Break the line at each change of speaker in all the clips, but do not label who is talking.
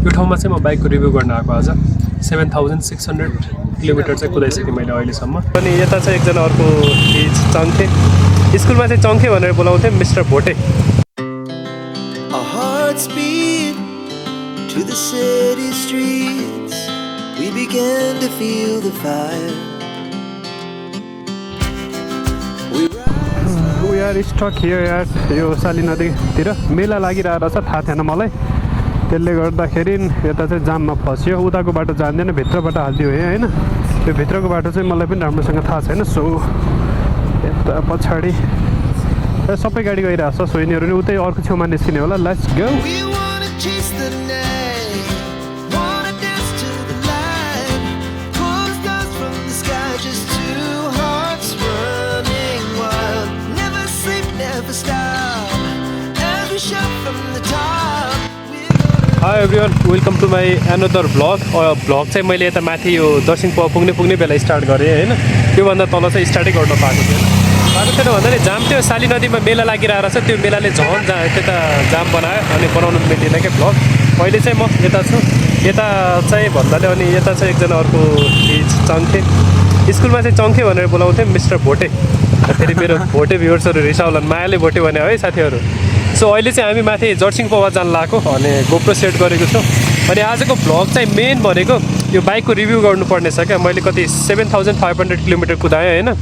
यो ठाउँमा चाहिँ म बाइकको रिभ्यू गर्न आएको आज 7600 किलोमिटर चाहिँ कुदाइसकेँ मैले अहिलेसम्म। अनि यता चाहिँ एकजना अर्को चङ्खे, स्कुलमा चाहिँ चङ्खे भनेर बोलाउँथेँ, mister Bhote.
Our hearts beat to the city streets. We began to feel the fire.
We are stuck here at यो साली नदीतिर मेला लागिरहेको छ, थाहा थिएन मलाई। त्यसले गर्दाखेरि यता चाहिँ जाममा फस्यो, उताको बाटो जान्दैन, भित्रबाट हालिदियो होइन। त्यो भित्रको बाटो चाहिँ मलाई पनि राम्रोसँग थाहा छैन। सो यता पछाडि सबै गाडी गइरहेको छ, सो यिनीहरू नि उतै अर्को छेउमा निस्किने होला। Let's go. Hi everyone, welcome to my another vlog. Vlog चाहिँ मैले यता माथि यो दर्शिङ पावा पुग्ने बेला स्टार्ट गरेँ होइन। त्योभन्दा तल चाहिँ स्टार्टै गर्न पाएको थिएन भन्दाखेरि जाम थियो। साली नदीमा मेला लागिरहेको छ, त्यो मेलाले झन् त्यता जाम बनायो अनि बनाउनु मिलेन क्या भ्लग। अहिले चाहिँ म यता छु, यता चाहिँ भन्नाले अनि यता चाहिँ एकजना अर्को चङ्खे, स्कुलमा चाहिँ चङ्खे भनेर बोलाउँथेँ, मिस्टर भोटे। फेरि मेरो भोटे भ्युवर्सहरू रिसाउलान्, मायाले भोटे भन्यो है साथीहरू। सो अहिले चाहिँ हामी माथि जर्सिङ पावा जान लागेको अनि गोप्रो सेट गरेको छु। अनि आजको भ्लग चाहिँ मेन भनेको यो बाइकको रिभ्यू गर्नुपर्ने छ क्या। मैले कति 7500 किलोमिटर कुदाएँ होइन,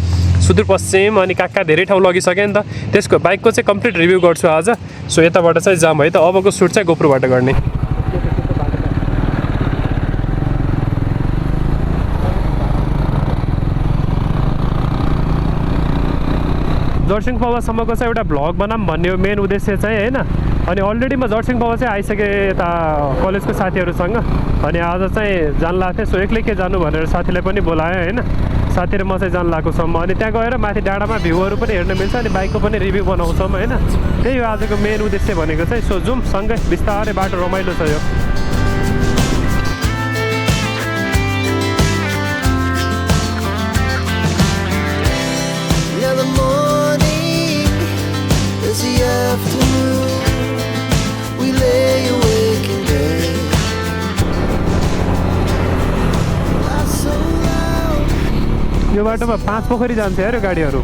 सुदूरपश्चिम अनि कहाँ धेरै ठाउँ लगिसकेँ नि त। त्यसको बाइकको चाहिँ कम्प्लिट रिभ्यू गर्छु आज। सो यताबाट चाहिँ जाम है त, अबको सुट चाहिँ गोप्रोबाट गर्ने। जर्सिङ पावासम्मको चाहिँ एउटा भ्लग बनाऊँ भन्ने मेन उद्देश्य चाहिँ होइन। अनि अलरेडी म जर्सिङ पावा चाहिँ आइसकेँ यता कलेजको साथीहरूसँग। अनि आज चाहिँ जान लाग्थेँ, सो एक्लै के जानु भनेर साथीलाई पनि बोलाएँ होइन। साथी र म चाहिँ जान लागेको छौँ। अनि त्यहाँ गएर माथि डाँडामा भ्यूहरू पनि हेर्न मिल्छ अनि बाइकको पनि रिभ्यू बनाउँछौँ होइन। त्यही हो आजको मेन उद्देश्य भनेको चाहिँ। सो जाउँ सँगै, बिस्तारै बाटो रमाइलो छ यो। यो बाटोमा 5 पोखरी जान्छ यार यो गाडीहरू।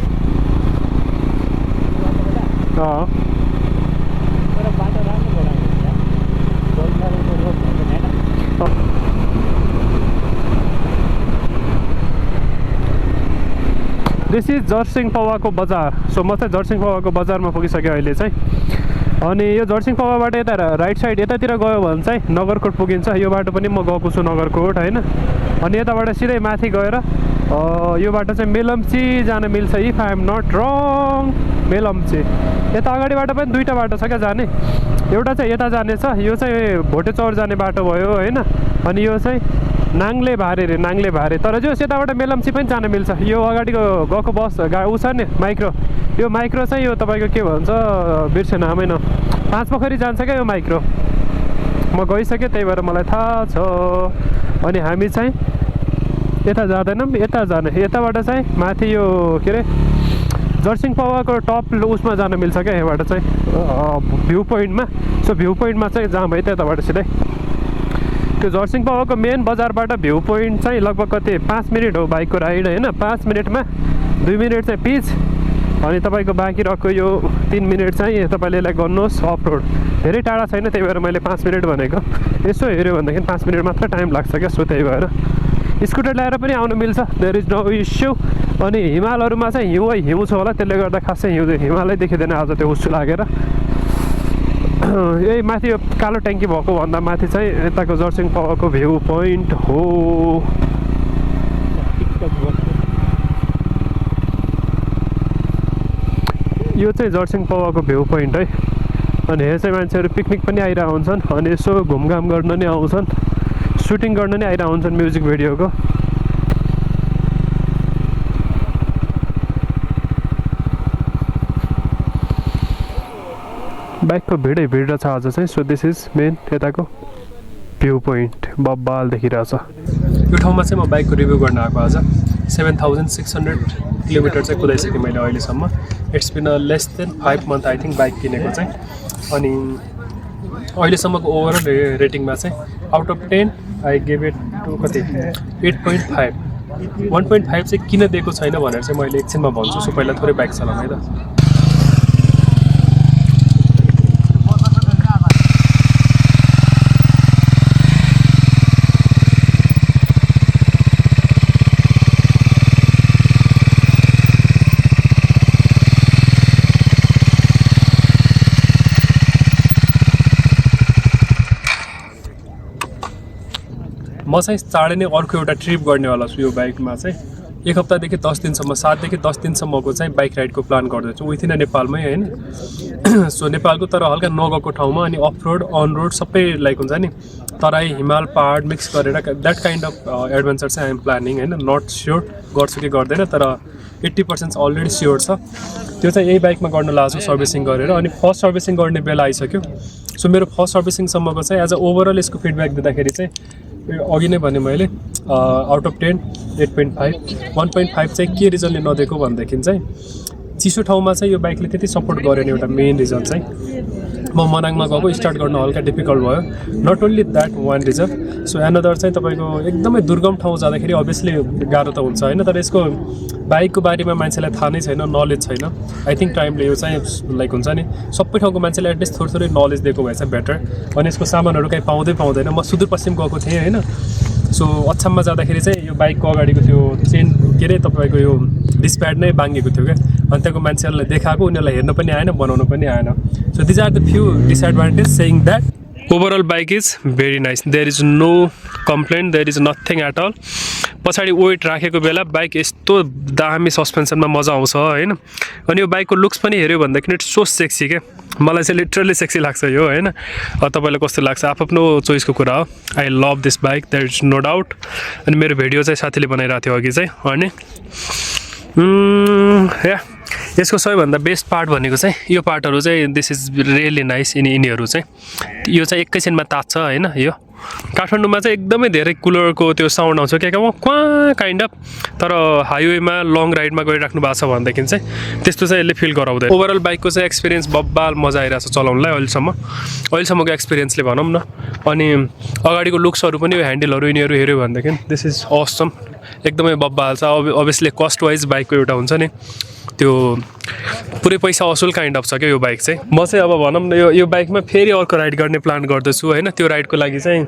दिस इज जर्सिङ पावाको बजार। सो म चाहिँ जर्सिङ पावाको बजारमा पुगिसकेँ अहिले चाहिँ। अनि यो जर्सिङ पावाबाट यता राइट साइड यतातिर गयो भने चाहिँ नगरकोट पुगिन्छ। यो बाटो पनि म गएको छु नगरकोट होइन। अनि यताबाट सिधै माथि गएर यो बाटो चाहिँ मेलम्ची जान मिल्छ, इफ आई एम नट रङ। मेलम्ची यता अगाडिबाट पनि दुईवटा बाटो छ क्या जाने। एउटा चाहिँ यता जाने छ, यो चाहिँ भोटे चौर जाने बाटो भयो होइन। अनि यो चाहिँ नाङ्ले भारे रे, नाङ्ले भारे। तर जो यताबाट मेलम्ची पनि जान मिल्छ। यो अगाडिको गएको बस ऊ छ नि माइक्रो, यो माइक्रो चाहिँ यो तपाईँको के भन्छ बिर्सेन नामै न, 5 पोखरी जान्छ क्या यो माइक्रो। म गइसकेँ त्यही भएर मलाई थाहा छ। अनि हामी चाहिँ यता जाँदैनौँ, यता जाने, यताबाट चाहिँ माथि यो के अरे जर्सिङ पावाको टप उसमा जान मिल्छ क्या यहाँबाट चाहिँ भ्यू पोइन्टमा। सो भ्यू पोइन्टमा चाहिँ जाम है त्यताबाट सिधै। त्यो जर्सिङ पावाको मेन बजारबाट भ्यू पोइन्ट चाहिँ लगभग कति 5 मिनट हो बाइकको राइड होइन। 5 मिनटमा 2 मिनट चाहिँ पिच अनि तपाईँको बाँकी रहेको यो 3 मिनट चाहिँ तपाईँले यसलाई गर्नुहोस् अफ रोड। धेरै टाढा छैन, त्यही भएर मैले 5 मिनट भनेको। यसो हेऱ्यो भनेदेखि 5 मिनट मात्र टाइम लाग्छ क्या। सो त्यही भएर स्कुटर ल्याएर पनि आउनु मिल्छ, देयर इज नो इस्यु। अनि हिमालहरूमा चाहिँ हिउँ छ होला, त्यसले गर्दा खासै हिमालै देखिँदैन आज त्यो उसु लागेर। यही माथि यो कालो ट्याङ्की भएको भन्दा माथि चाहिँ यताको जर्सिङ पावाको भ्यू पोइन्ट हो। यो चाहिँ जर्सिङ पावाको भ्यू पोइन्ट है। अनि यहाँ चाहिँ मान्छेहरू पिकनिक पनि आइरहेको हुन्छन् अनि यसो घुमघाम गर्न नि आउँछन्, सुटिङ गर्न नि आइरहेको हुन्छन् म्युजिक भिडियोको। बाइकको भिडै भिड छ आज चाहिँ। सो दिस इज मेन यताको भ्यू पोइन्ट, बब्बाल देखिरहेछ। यो ठाउँमा चाहिँ म बाइकको रिभ्यू गर्न आएको आज 7600 किलोमिटर चाहिँ कुदाइसकेँ मैले अहिलेसम्म। It's been a less than 5 month I think bike किनेको चाहिँ। अनि अहिलेसम्मको ओभरअल रेटिङमा चाहिँ out of 10 I give it to कति 8.5 1.5 चाहिँ किन दिएको छैन भनेर चाहिँ मैले एकछिनमा भन्छु। सो पहिला थोरै बाइक चलाउँ है त। म चाहिँ चाँडै नै अर्को एउटा ट्रिप गर्नेवाला छु यो बाइकमा चाहिँ। एक हप्तादेखि 10 दिनसम्म 7 देखि 10 दिनसम्मको चाहिँ बाइक राइडको प्लान गर्दैछु विथिन नेपालमै होइन। सो नेपालको तर हल्का नगएको ठाउँमा अनि अफ रोड अन रोड सबै लाइक हुन्छ नि तराई हिमाल पहाड मिक्स गरेर द्याट काइन्ड अफ एडभेन्चर चाहिँ आइएम प्लानिङ होइन। नट स्योर गर्छु कि गर्दैन तर 80% अलरेडी स्योर छ। त्यो चाहिँ यही बाइकमा गर्न लाग्छु सर्भिसिङ गरेर। अनि फर्स्ट सर्भिसिङ गर्ने बेला आइसक्यो। सो मेरो फर्स्ट सर्भिसिङसम्मको चाहिँ एज अ ओभरअल यसको फिडब्याक दिँदाखेरि चाहिँ अघि नै भने मैले आउट अफ 10 8.5 1.5 चाहिँ के रिजनले नदिएको भनेदेखि चाहिँ चिसो ठाउँमा चाहिँ यो बाइकले त्यति सपोर्ट गरेन। एउटा मेन रिजन चाहिँ म मनाङमा गएको स्टार्ट गर्न हल्का डिफिकल्ट भयो। Not only that one reason. So another चाहिँ तपाईँको एकदमै दुर्गम ठाउँ जाँदाखेरि अभियसली गाह्रो त हुन्छ होइन। तर यसको बाइकको बारेमा मान्छेलाई थाहा नै छैन नलेज छैन। आई थिङ्क टाइमले यो चाहिँ लाइक हुन्छ नि सबै ठाउँको मान्छेलाई एटलिस्ट थोरै थोरै नलेज दिएको भए चाहिँ बेटर। अनि यसको सामानहरू कहीँ पाउँदैन। म सुदूरपश्चिम गएको थिएँ होइन। सो अछाममा जाँदाखेरि चाहिँ यो बाइकको अगाडिको त्यो चेन के अरे तपाईँको यो डिस्प्याड नै बाङ्गेको थियो क्या। अनि त्यहाँको मान्छेहरूलाई देखाएको उनीहरूलाई हेर्न पनि आएन बनाउनु पनि आएन। So these are the few disadvantage saying that overall bike is very nice. There is no complain there is nothing at all. पछाडि वेट राखेको बेला बाइक यस्तो दामी सस्पेन्सनमा मजा आउँछ होइन। अनि यो बाइकको लुक्स पनि हेऱ्यो भनेदेखि इट्स सो सेक्सी क्या। मलाई चाहिँ लिटरली सेक्सी लाग्छ यो होइन। तपाईँलाई कस्तो लाग्छ आफ्नो चोइसको कुरा हो। I love this bike there is no doubt. अनि मेरो भिडियो चाहिँ साथीले बनाइरहेको थियो अघि चाहिँ। अनि या यसको सबैभन्दा बेस्ट पार्ट भनेको चाहिँ यो पार्टहरू चाहिँ दिस इज रियली नाइस। यिनीहरू चाहिँ यो चाहिँ एकैछिनमा तात्छ होइन। यो काठमाडौँमा चाहिँ एकदमै धेरै कुलरको त्यो साउन्ड आउँछ क्या क्वा काइन्ड अफ। तर हाइवेमा लङ राइडमा गइराख्नु भएको छ भनेदेखि चाहिँ त्यस्तो चाहिँ यसले फिल गराउँदैन। ओभरअल बाइकको चाहिँ एक्सपिरियन्स बब्बाल मजा आइरहेको छ चलाउनुलाई अहिलेसम्मको एक्सपिरियन्सले भनौँ न। अनि अगाडिको लुक्सहरू पनि यो ह्यान्डलहरू यिनीहरू हेऱ्यो भनेदेखि दिस इज असम एकदमै बब्बाल छ। अभियसली कस्ट वाइज बाइकको एउटा हुन्छ नि त्यो पुरै पैसा असुल काइन्ड अफ छ क्या यो बाइक चाहिँ। म चाहिँ अब भनौँ न यो बाइकमा फेरि अर्को राइड गर्ने प्लान गर्दैछु होइन। त्यो राइडको लागि चाहिँ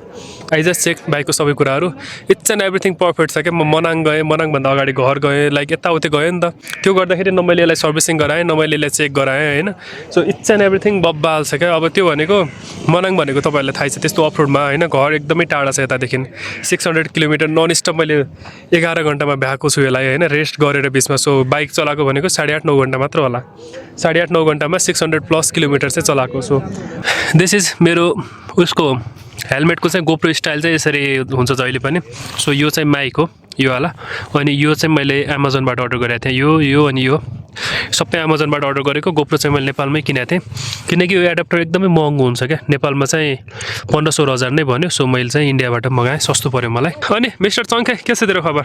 आई जस्ट चेक बाइकको सबै कुराहरू इट्स एन्ड एभ्रिथिङ पर्फेक्ट छ क्या। म मनाङ गएँ मनाङभन्दा अगाडि घर गएँ लाइक यताउति गएँ नि त। त्यो गर्दाखेरि न मैले यसलाई सर्भिसिङ गराएँ न मैले यसलाई चेक गराएँ होइन। सो इट्स एन्ड एभ्रिथिङ बब्बाल छ क्या। अब त्यो भनेको मनाङ भनेको तपाईँहरूलाई थाहै छ त्यस्तो अफरोडमा होइन। घर एकदमै टाढा छ यतादेखि 600 किलोमिटर नन स्टप मैले 11 घन्टामा भ्याएको छु यसलाई होइन रेस्ट गरेर बिचमा। सो बाइक चलाएको भनेको 8.5-9 घन्टा मात्र होला। 8.5-9 घन्टामा 600+ किलोमिटर चाहिँ चलाएको। सो दिस इज मेरो उसको हेलमेटको चाहिँ गोप्रो स्टाइल चाहिँ यसरी हुन्छ जहिले पनि। सो यो चाहिँ माइक हो यो वाला। अनि यो चाहिँ मैले एमाजोनबाट अर्डर गरेको थिएँ। यो अनि यो सबै एमाजोनबाट अर्डर गरेको। गोप्रो चाहिँ मैले नेपालमै किनेको थिएँ किनकि यो एडाप्टर एकदमै महँगो हुन्छ क्या। नेपालमा चाहिँ 1500 1000 नै भन्यो। सो मैले चाहिँ इन्डियाबाट मगाएँ सस्तो पऱ्यो मलाई। अनि मिस्टर चङ्खे के छ तेरो खबर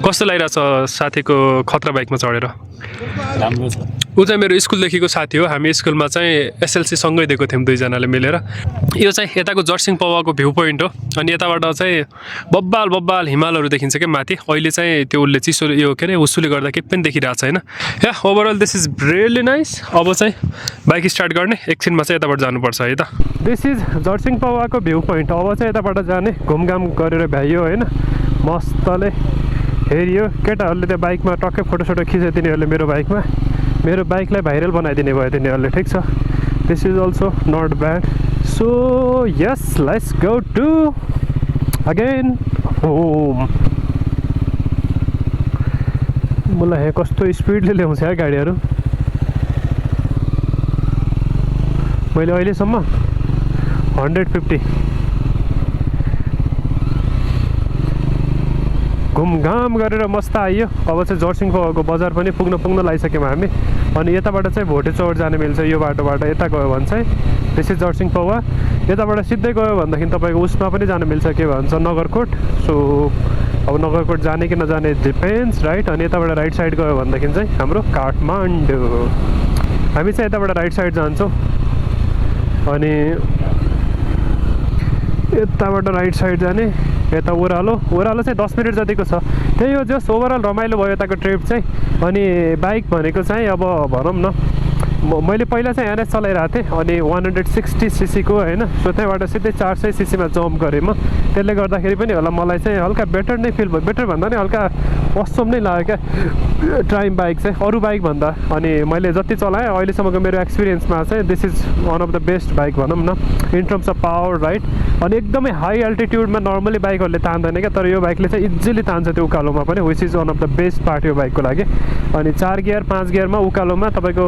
कस्तो लागिरहेछ साथीको खतरा बाइकमा चढेर?
राम्रो छ।
ऊ चाहिँ मेरो स्कुलदेखिको साथी हो। हामी स्कुलमा चाहिँ एसएलसी सँगै दिएको थियौँ दुईजनाले मिलेर। यो चाहिँ यताको जर्सिङ पवाको भ्यू पोइन्ट हो। अनि यताबाट चाहिँ बब्बाल हिमालहरू देखिन्छ क्या माथि। अहिले चाहिँ त्यो उसले चिसो यो के अरे उसुले गर्दा केही पनि देखिरहेको छैन। या overall this is really nice. अब चाहिँ बाइक स्टार्ट गर्ने एकछिनमा चाहिँ यताबाट जानुपर्छ है त। दिस इज जर्सिङ पवाको भ्यू पोइन्ट। अब चाहिँ यताबाट जाने घुमघाम गरेर भ्याइयो होइन मस्तले हेरियो। केटाहरूले त्यो बाइकमा टक्कै फोटोसोटो खिच्यो तिनीहरूले मेरो बाइकलाई भाइरल बनाइदिने भयो तिनीहरूले। ठिक छ this is also not bad. So yes let's go to again home. मलाई यहाँ कस्तो स्पिडले ल्याउँछ है गाडीहरू। मैले अहिलेसम्म 150 घुमघाम गरेर मस्त आइयो। अब चाहिँ जर्सिङ पवाको बजार पनि पुग्न लागिसक्यौँ हामी। अनि यताबाट चाहिँ भोटे चौर जाने मिल्छ यो बाटोबाट। यता गयो भने चाहिँ त्यसै जर्सिङ पवा। यताबाट सिधै गयो भनेदेखि तपाईँको उसमा पनि जानु मिल्छ के भन्छ नगरकोट। सो अब नगरकोट जाने कि नजाने डिपेन्ड्स राइट। अनि यताबाट राइट साइड गयो भनेदेखि चाहिँ हाम्रो काठमाडौँ। हामी चाहिँ यताबाट राइट साइड जान्छौँ। अनि यताबाट राइट साइड जाने यता ओह्रालो चाहिँ 10 मिनट जतिको छ त्यही हो जस ओभरअल रमाइलो भयो यताको ट्रिप चाहिँ अनि बाइक भनेको चाहिँ अब भनौँ न मैले पहिला चाहिँ एनएस चलाइरहेको थिएँ अनि 160 सीसीको होइन सो त्यहाँबाट सिधै 400 सीसीमा जम्प गरेँ म त्यसले गर्दाखेरि पनि होला मलाई चाहिँ हल्का बेटर नै फिल भयो बेटर भन्दा नि हल्का असम नै लाग्यो क्या ट्राइम बाइक चाहिँ अरू बाइक भन्दा अनि मैले जति चलाएँ अहिलेसम्मको मेरो एक्सपिरियन्समा चाहिँ this is one of the best bike भनौँ न in terms of power right अनि एकदमै हाई एल्टिट्युडमा नर्मली बाइकहरूले तान्दैन क्या तर यो बाइकले चाहिँ इजिली तान्छ त्यो उकालोमा पनि which is one of the best part यो बाइकको लागि अनि 4 गियर 5 गियरमा उकालोमा तपाईँको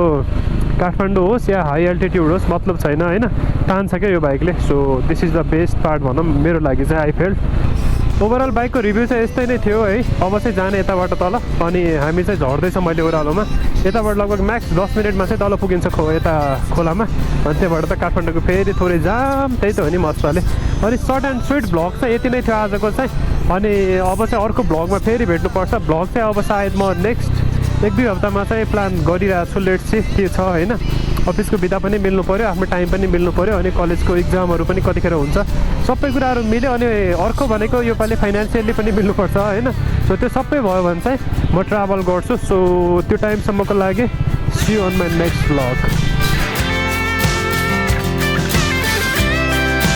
काठमाडौँ होस् या हाई एल्टिट्युड होस् मतलब छैन होइन तान्छ क्या यो बाइकले so this is the best part भनौँ मेरो लागि चाहिँ आई फेल्ट ओभरअल बाइकको रिभ्यू चाहिँ यस्तै नै थियो है अब चाहिँ जाने यताबाट तल अनि हामी चाहिँ झर्दैछ मैले ओह्रालोमा यताबाट लगभग म्याक्स 10 मिनटमा चाहिँ तल पुगिन्छ यता खोलामा अनि त्यहाँबाट त काठमाडौँको फेरि थोरै जाम त्यही त हो नि मजाले अनि सर्ट एन्ड स्विट भ्लग चाहिँ यति नै थियो आजको चाहिँ अनि अब चाहिँ अर्को भ्लगमा फेरि भेट्नुपर्छ भ्लग चाहिँ अब सायद म नेक्स्ट 1-2 हप्तामा चाहिँ प्लान गरिरहेको छु लेट्स सी के छ होइन अफिसको बिदा पनि मिल्नु पऱ्यो आफ्नो टाइम पनि मिल्नु पऱ्यो अनि कलेजको इक्जामहरू पनि कतिखेर हुन्छ सबै कुराहरू मिल्यो अनि अर्को भनेको योपालि फाइनेन्सियली पनि मिल्नुपर्छ होइन सो त्यो सबै भयो भने चाहिँ म ट्राभल गर्छु सो त्यो टाइमसम्मको लागि see you on my next vlog